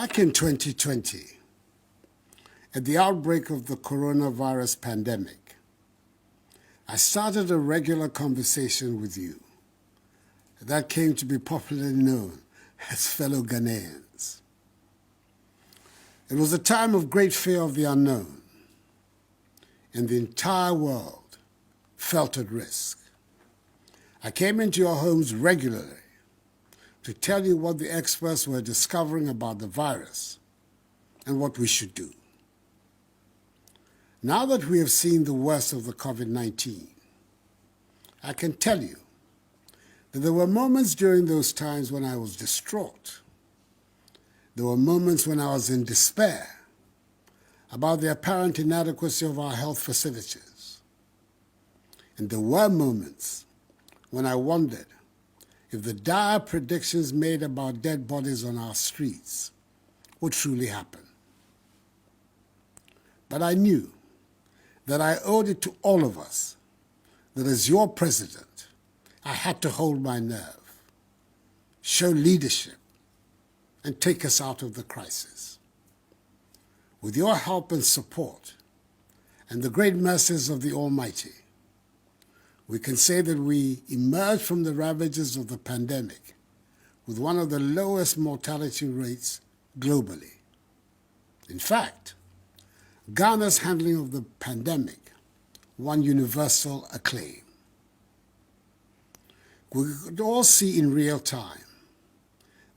Back in 2020, at the outbreak of the coronavirus pandemic, I started a regular conversation with you that came to be popularly known as fellow Ghanaians. It was a time of great fear of the unknown, and the entire world felt at risk. I came into your homes regularly to tell you what the experts were discovering about the virus and what we should do. Now that we have seen the worst of the COVID-19, I can tell you that there were moments during those times when I was distraught. There were moments when I was in despair about the apparent inadequacy of our health facilities. And there were moments when I wondered if the dire predictions made about dead bodies on our streets would truly happen. But I knew that I owed it to all of us that as your president, I had to hold my nerve, show leadership, and take us out of the crisis. With your help and support, and the great mercies of the Almighty, we can say that we emerged from the ravages of the pandemic with one of the lowest mortality rates globally. In fact, Ghana's handling of the pandemic won universal acclaim. We could all see in real time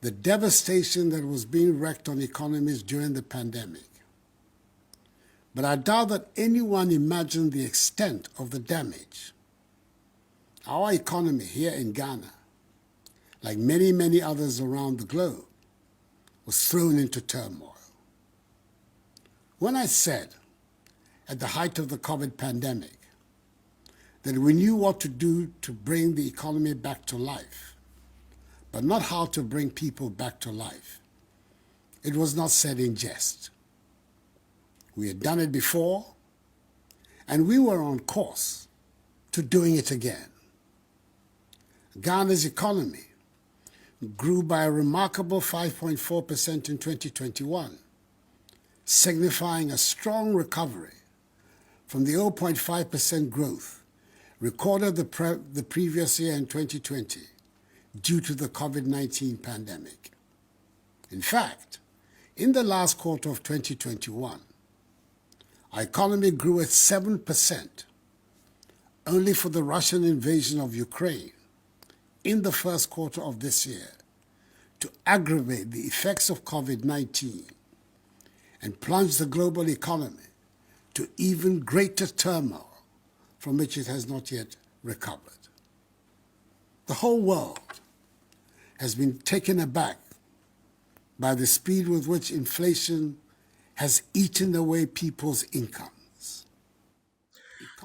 the devastation that was being wreaked on economies during the pandemic. But I doubt that anyone imagined the extent of the damage. Our economy here in Ghana, like many, many others around the globe, was thrown into turmoil. When I said, at the height of the COVID pandemic, that we knew what to do to bring the economy back to life, but not how to bring people back to life, it was not said in jest. We had done it before, and we were on course to doing it again. Ghana's economy grew by a remarkable 5.4% in 2021, signifying a strong recovery from the 0.5% growth recorded the previous year in 2020 due to the COVID-19 pandemic. In fact, in the last quarter of 2021, our economy grew at 7%, only for the Russian invasion of Ukraine in the first quarter of this year to aggravate the effects of COVID-19 and plunge the global economy to even greater turmoil from which it has not yet recovered. The whole world has been taken aback by the speed with which inflation has eaten away people's incomes.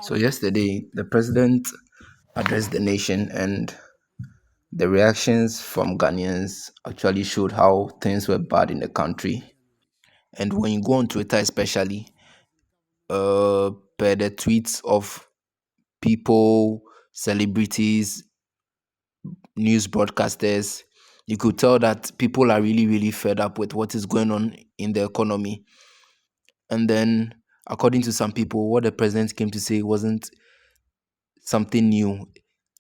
So yesterday, the president addressed the nation, and the reactions from Ghanaians actually showed how things were bad in the country. And when you go on Twitter, especially, per the tweets of people, celebrities, news broadcasters, you could tell that people are really, really fed up with what is going on in the economy. And then, according to some people, what the president came to say wasn't something new,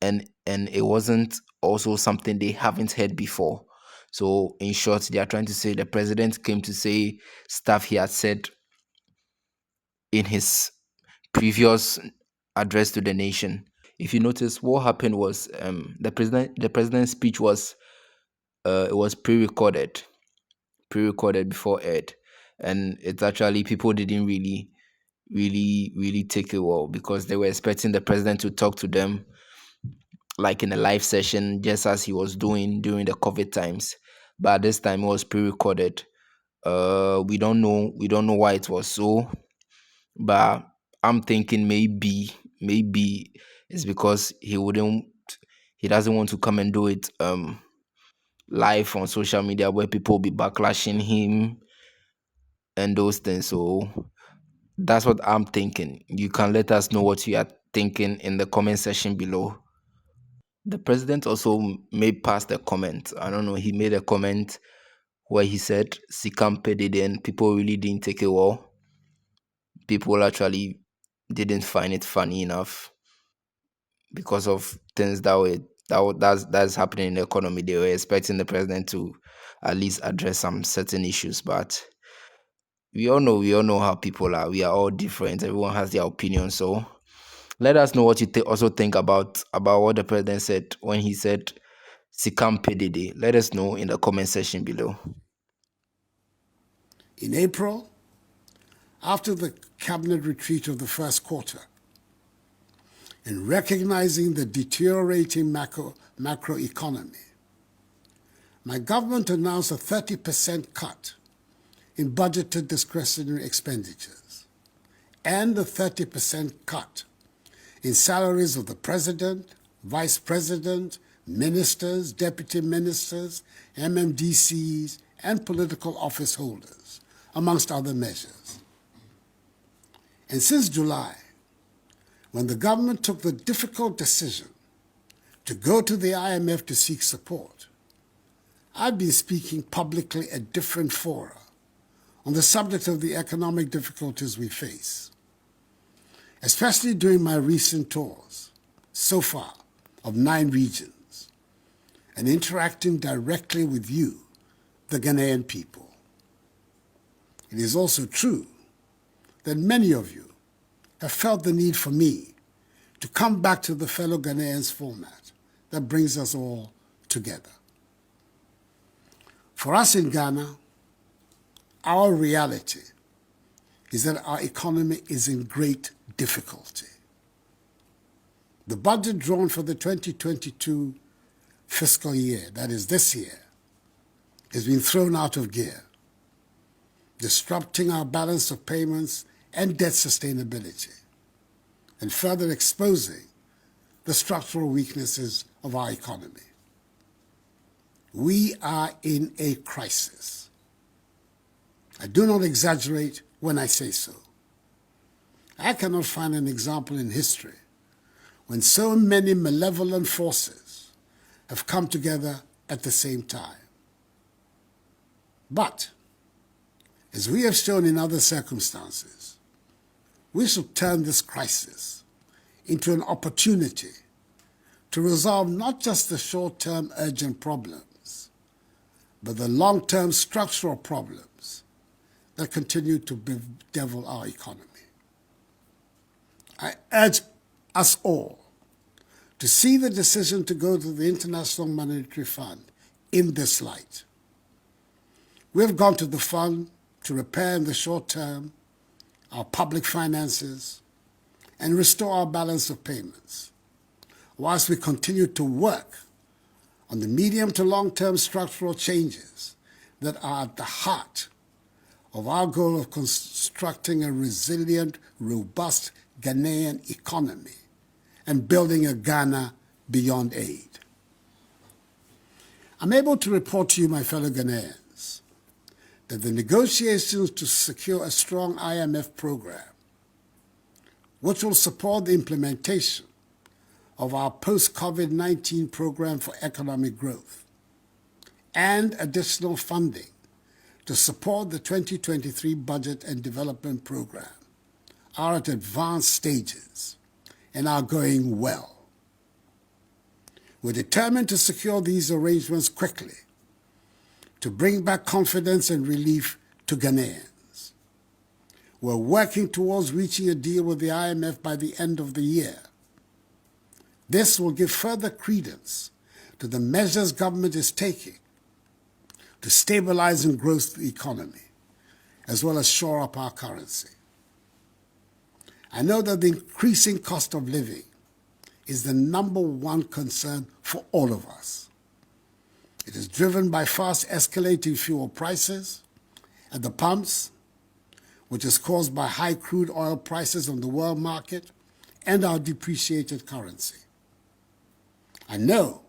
and it wasn't also something they haven't heard before. So in short, they are trying to say the president came to say stuff he had said in his previous address to the nation. If you notice, what happened was the president's speech was it was pre-recorded before aired, and it's actually people didn't really take it well because they were expecting the president to talk to them like in a live session, just as he was doing during the COVID times. But this time it was pre-recorded. We don't know why it was so, but I'm thinking maybe it's because he doesn't want to come and do it live on social media where people will be backlashing him and those things. So that's what I'm thinking. You can let us know what you are thinking in the comment section below. The president also made past a comment. I don't know, he made a comment where he said Sikam paid it, and people really didn't take it well. People actually didn't find it funny enough because of things that's happening in the economy. They were expecting the president to at least address some certain issues, but we all know how people are. We are all different. Everyone has their opinion. So let us know what you also think about what the president said when he said Sikam PDD. Let us know in the comment section below. In April, after the cabinet retreat of the first quarter, and recognizing the deteriorating macroeconomy, my government announced a 30% cut in budgeted discretionary expenditures and a 30% cut in salaries of the president, vice president, ministers, deputy ministers, MMDCs, and political office holders, amongst other measures. And since July, when the government took the difficult decision to go to the IMF to seek support, I've been speaking publicly at different fora on the subject of the economic difficulties we face, especially during my recent tours, so far, of 9 regions, and interacting directly with you, the Ghanaian people. It is also true that many of you have felt the need for me to come back to the fellow Ghanaians format that brings us all together. For us in Ghana, our reality is that our economy is in great difficulty. The budget drawn for the 2022 fiscal year, that is this year, has been thrown out of gear, disrupting our balance of payments and debt sustainability, and further exposing the structural weaknesses of our economy. We are in a crisis. I do not exaggerate when I say so. I cannot find an example in history when so many malevolent forces have come together at the same time. But, as we have shown in other circumstances, we should turn this crisis into an opportunity to resolve not just the short-term urgent problems, but the long-term structural problems that continue to bedevil our economy. I urge us all to see the decision to go to the International Monetary Fund in this light. We have gone to the fund to repair in the short term our public finances and restore our balance of payments, whilst we continue to work on the medium to long-term structural changes that are at the heart of our goal of constructing a resilient, robust Ghanaian economy and building a Ghana beyond aid. I'm able to report to you, my fellow Ghanaians, that the negotiations to secure a strong IMF program, which will support the implementation of our post-COVID-19 program for economic growth, and additional funding to support the 2023 budget and development program, are at advanced stages and are going well. We're determined to secure these arrangements quickly to bring back confidence and relief to Ghanaians. We're working towards reaching a deal with the IMF by the end of the year. This will give further credence to the measures government is taking to stabilize and grow the economy, as well as shore up our currency. I know that the increasing cost of living is the #1 concern for all of us. It is driven by fast escalating fuel prices at the pumps, which is caused by high crude oil prices on the world market and our depreciated currency. I know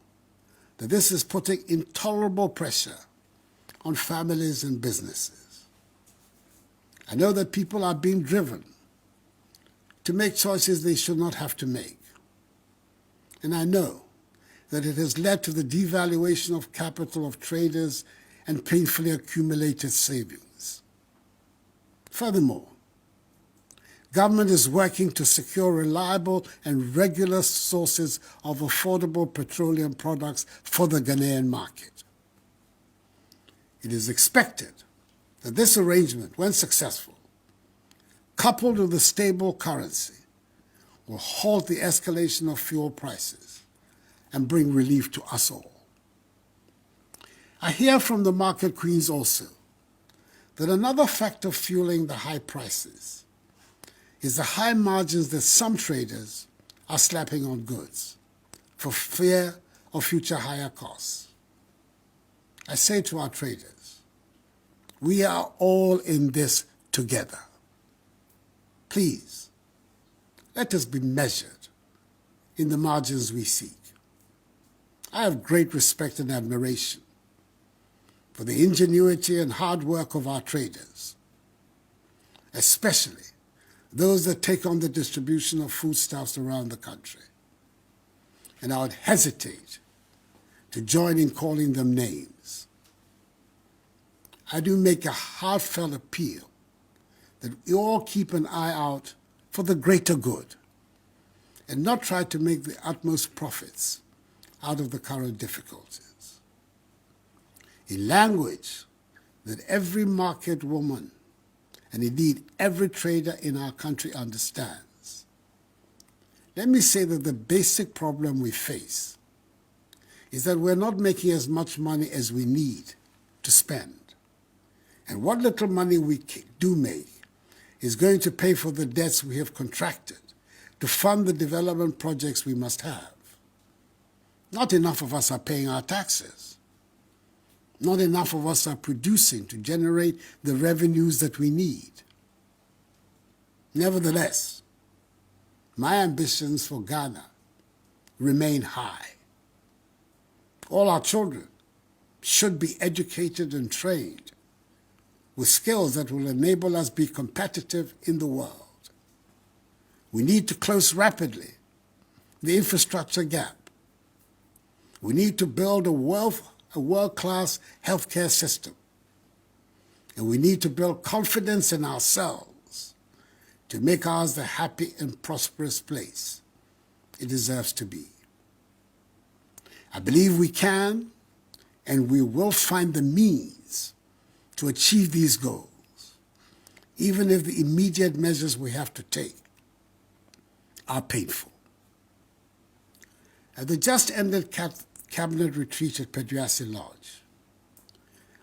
that this is putting intolerable pressure on families and businesses. I know that people are being driven to make choices they should not have to make. And I know that it has led to the devaluation of capital of traders and painfully accumulated savings. Furthermore, government is working to secure reliable and regular sources of affordable petroleum products for the Ghanaian market. It is expected that this arrangement, when successful, coupled with a stable currency, will halt the escalation of fuel prices and bring relief to us all. I hear from the market queens also that another factor fueling the high prices is the high margins that some traders are slapping on goods for fear of future higher costs. I say to our traders, we are all in this together. Please, let us be measured in the margins we seek. I have great respect and admiration for the ingenuity and hard work of our traders, especially those that take on the distribution of foodstuffs around the country. And I would hesitate to join in calling them names. I do make a heartfelt appeal that we all keep an eye out for the greater good and not try to make the utmost profits out of the current difficulties. In language that every market woman and indeed every trader in our country understands, let me say that the basic problem we face is that we're not making as much money as we need to spend. And what little money we do make is going to pay for the debts we have contracted to fund the development projects we must have. Not enough of us are paying our taxes. Not enough of us are producing to generate the revenues that we need. Nevertheless, my ambitions for Ghana remain high. All our children should be educated and trained with skills that will enable us be competitive in the world. We need to close rapidly the infrastructure gap. We need to build a world-class healthcare system. And we need to build confidence in ourselves to make ours the happy and prosperous place it deserves to be. I believe we can and we will find the means to achieve these goals, even if the immediate measures we have to take are painful. At the just-ended cabinet retreat at Peduasi Lodge,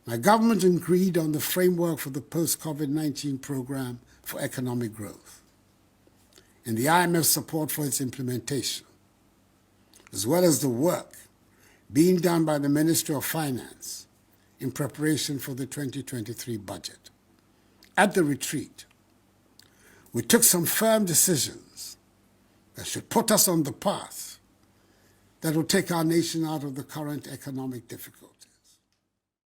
my government agreed on the framework for the post-COVID-19 program for economic growth and the IMF support for its implementation, as well as the work being done by the Ministry of Finance in preparation for the 2023 budget. At the retreat, we took some firm decisions that should put us on the path that will take our nation out of the current economic difficulties.